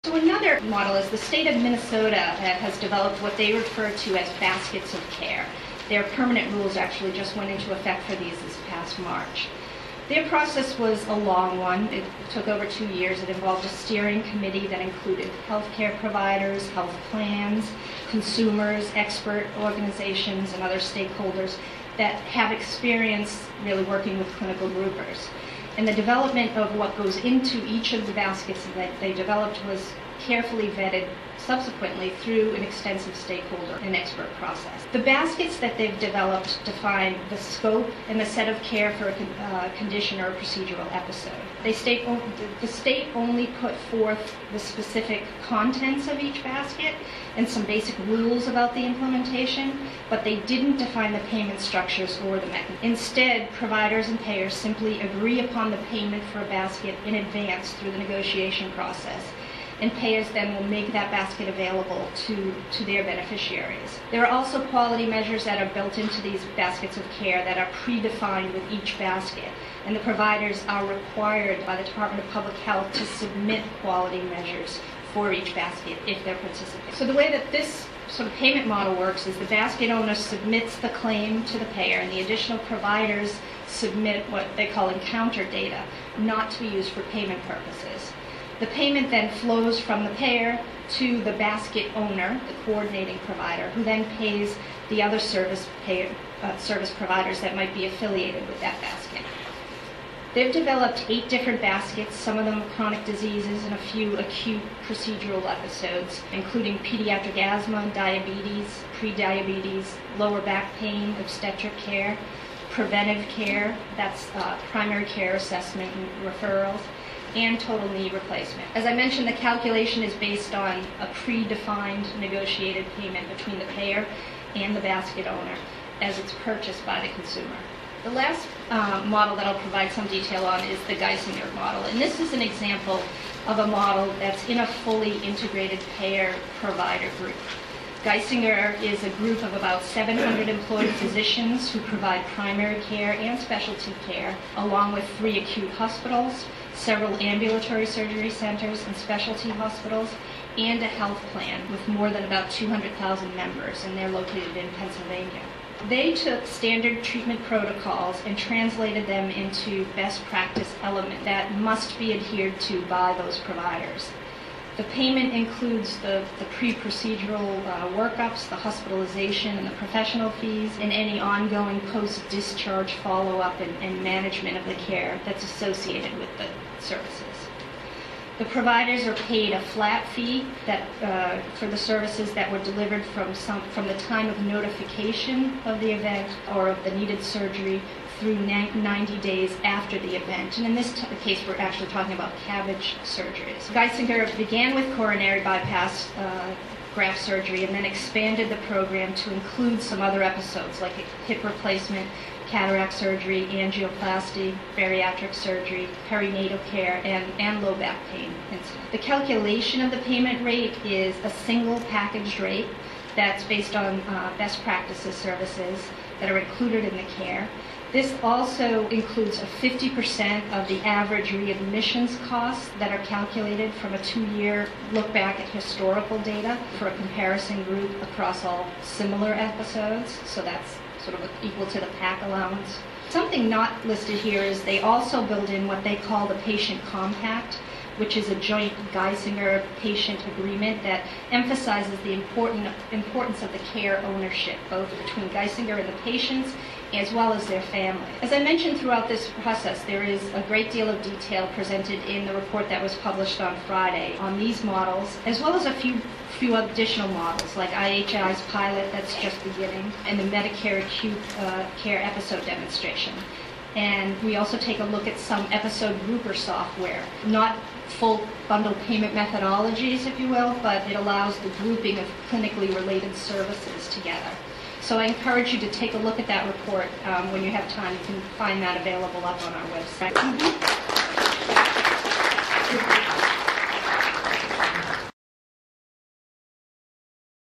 So another model is the state of Minnesota has developed what they refer to as baskets of care. Their permanent rules actually just went into effect for these this past March. Their process was a long one. It took over 2 years. It involved a steering committee that included healthcare providers, health plans, consumers, expert organizations, and other stakeholders that have experience really working with clinical groupers. And the development of what goes into each of the baskets that they developed was carefully vetted subsequently through an extensive stakeholder and expert process. The baskets that they've developed define the scope and the set of care for a condition or a procedural episode. The state only put forth the specific contents of each basket and some basic rules about the implementation, but they didn't define the payment structures or the mechanism. Instead, providers and payers simply agree upon the payment for a basket in advance through the negotiation process, and payers then will make that basket available to their beneficiaries. There are also quality measures that are built into these baskets of care that are predefined with each basket, and the providers are required by the Department of Public Health to submit quality measures for each basket if they're participating. So the way that this sort of payment model works is the basket owner submits the claim to the payer, and the additional providers submit what they call encounter data, not to be used for payment purposes. The payment then flows from the payer to the basket owner, the coordinating provider, who then pays the other service providers that might be affiliated with that basket. They've developed 8 different baskets, some of them chronic diseases and a few acute procedural episodes, including pediatric asthma, diabetes, prediabetes, lower back pain, obstetric care, preventive care, that's primary care assessment and referrals, and total knee replacement. As I mentioned, the calculation is based on a predefined negotiated payment between the payer and the basket owner as it's purchased by the consumer. The last model that I'll provide some detail on is the Geisinger model, and this is an example of a model that's in a fully integrated payer-provider group. Geisinger is a group of about 700 employed physicians who provide primary care and specialty care, along with 3 acute hospitals, several ambulatory surgery centers and specialty hospitals, and a health plan with more than about 200,000 members, and they're located in Pennsylvania. They took standard treatment protocols and translated them into best practice elements that must be adhered to by those providers. The payment includes the pre-procedural workups, the hospitalization and the professional fees, and any ongoing post-discharge follow-up and management of the care that's associated with the services. The providers are paid a flat fee for the services that were delivered from the time of notification of the event or of the needed surgery through 90 days after the event. And in this case, we're actually talking about CABG surgeries. Geisinger began with coronary bypass graft surgery and then expanded the program to include some other episodes like hip replacement, cataract surgery, angioplasty, bariatric surgery, perinatal care, and low back pain incident. The calculation of the payment rate is a single packaged rate that's based on best practices services that are included in the care. This also includes a 50% of the average readmissions costs that are calculated from a 2-year look back at historical data for a comparison group across all similar episodes, so that's sort of equal to the PAC allowance. Something not listed here is they also build in what they call the patient compact, which is a joint Geisinger patient agreement that emphasizes the importance of the care ownership, both between Geisinger and the patients, as well as their family. As I mentioned throughout this process, there is a great deal of detail presented in the report that was published on Friday on these models, as well as a few additional models, like IHI's pilot that's just beginning, and the Medicare acute care episode demonstration. And we also take a look at some episode grouper software, not full bundle payment methodologies, if you will, but it allows the grouping of clinically related services together. So I encourage you to take a look at that report when you have time. You can find that available up on our website.